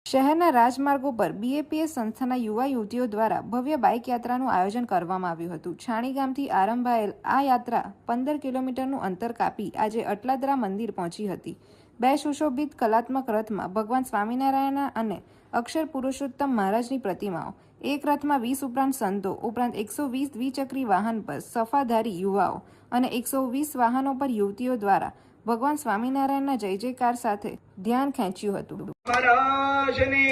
શહેરના રાજમાર્ગો પર બીએપીએસ સંસ્થાના યુવા યુવતીઓ દ્વારા ભવ્ય બાઇક યાત્રાનું આયોજન કરવામાં આવ્યું હતું। છાણી ગામથી આરંભાયેલ આ યાત્રા 15 કિલોમીટરનું અંતર કાપી આજે અટલાદરા મંદિર પહોંચી હતી। બે સુશોભિત કલાત્મક રથમાં ભગવાન સ્વામિનારાયણ અને અક્ષર પુરુષોત્તમ મહારાજની પ્રતિમાઓ, એક રથમાં 20 ઉપરાંત સંતો ઉપરાંત 120 દ્વિચક્રી વાહન પર સફાધારી યુવાઓ અને 120 વાહનો પર યુવતીઓ દ્વારા ભગવાન સ્વામિનારાયણના જય જયકાર સાથે ધ્યાન ખેંચ્યું હતું। महाराजने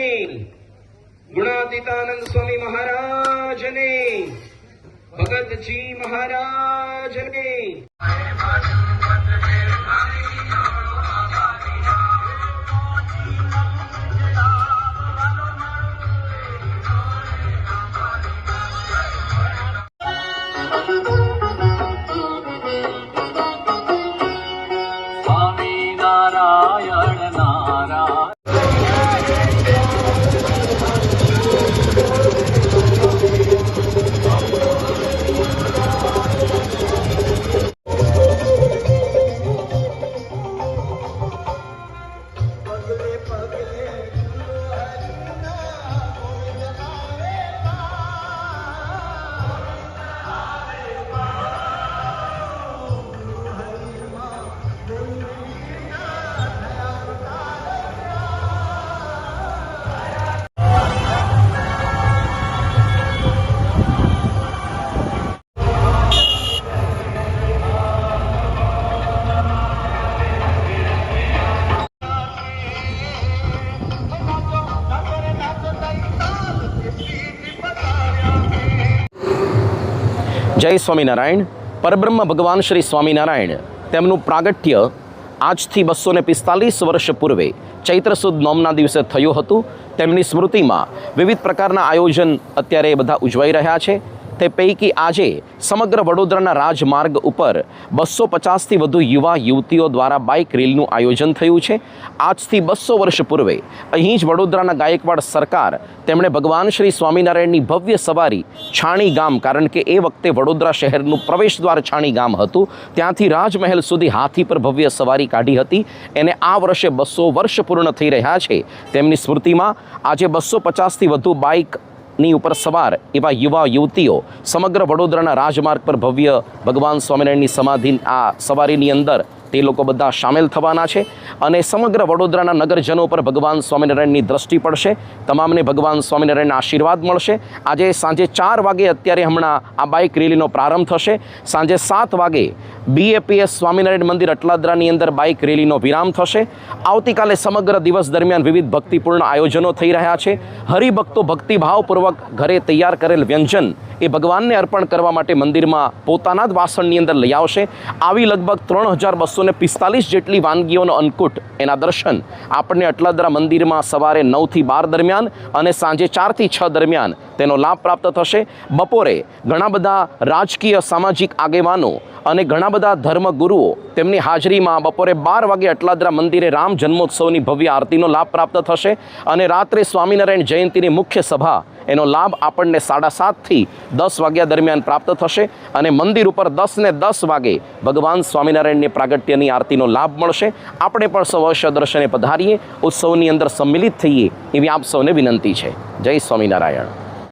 गुणातीतानंद स्वामी महाराजने भगतजी महाराजने जय स्वामीनारायण। परब्रह्म भगवान श्री स्वामीनारायण તેમનું પ્રાગટ્ય આજથી 245 વર્ષ પૂર્વે ચૈત્ર સુદ નોમના દિવસે થયું હતું। તેમની સ્મૃતિમાં વિવિધ પ્રકારના આયોજન અત્યારે બધા ઉજવાઈ રહ્યા છે। તે પૈકી આજે સમગ્ર વડોદરાના રાજમાર્ગ ઉપર 250થી વધુ યુવા યુવતીઓ દ્વારા બાઇક રેલીનું આયોજન થયું છે। આજથી 200 વર્ષ પૂર્વે અહીં જ વડોદરાના ગાયકવાડ સરકાર તેમણે ભગવાન શ્રી સ્વામિનારાયણની ભવ્ય સવારી છાણી ગામ, કારણ કે એ વખતે વડોદરા શહેરનું પ્રવેશદ્વાર છાણી ગામ હતું, ત્યાંથી રાજમહેલ સુધી હાથી પર ભવ્ય સવારી કાઢી હતી। એને આ વર્ષે 200 વર્ષ પૂર્ણ થઈ રહ્યા છે। તેમની સ્મૃતિમાં આજે 250થી વધુ બાઇકની ઉપર સવાર એવા યુવા યુવતીઓ સમગ્ર વડોદરાના રાજમાર્ગ પર ભવ્ય ભગવાન સ્વામિનારાયણની સમાધિ આ સવારીની અંદર તે લોકો બધા સામેલ થવાના છે અને સમગ્ર વડોદરાના નગરજનો પર ભગવાન સ્વામિનારાયણની દ્રષ્ટિ પડશે। તમામને ભગવાન સ્વામિનારાયણના આશીર્વાદ મળશે। આજે સાંજે 4 વાગે અત્યારે હમણાં આ બાઇક રેલીનો પ્રારંભ થશે। સાંજે 7 વાગે બીએપીએસ સ્વામિનારાયણ મંદિર અટલાદરાની અંદર બાઇક રેલીનો વિરામ થશે। આવતીકાલે સમગ્ર દિવસ દરમિયાન વિવિધ ભક્તિપૂર્ણ આયોજનો થઈ રહ્યા છે। હરિભક્તો ભક્તિભાવપૂર્વક ઘરે તૈયાર કરેલ વ્યંજન એ ભગવાનને અર્પણ કરવા માટે મંદિરમાં પોતાના જ વાસણની અંદર લઈ આવશે। આવી લગભગ 3245 જેટલી વાનગીઓનો અન્નકૂટ એના દર્શન આપણને અટલાદરા મંદિરમાં સવારે 9 થી 12 દરમિયાન અને સાંજે 4 થી 6 દરમિયાન તેનો લાભ પ્રાપ્ત થશે। બપોરે ઘણા બધા રાજકીય સામાજિક આગેવાનો અને ઘણા બધા ધર્મગુરુઓ તેમની હાજરીમાં બપોરે 12 વાગે અટલાદરા મંદિરે રામ જન્મોત્સવની ભવ્ય આરતીનો લાભ પ્રાપ્ત થશે અને રાત્રે સ્વામિનારાયણ જયંતિની મુખ્ય સભા એનો લાભ આપણને 7:30 થી 10 વાગ્યા દરમિયાન પ્રાપ્ત થશે અને મંદિર ઉપર 10 ને 10 વાગે ભગવાન સ્વામિનારાયણની પ્રાગટ્યની આરતીનો લાભ મળશે। આપણે પણ સૌ અવશ્ય દર્શને પધારીએ, ઉત્સવની અંદર સંમિલિત થઈએ એવી આપ સૌને વિનંતી છે। જય સ્વામિનારાયણ।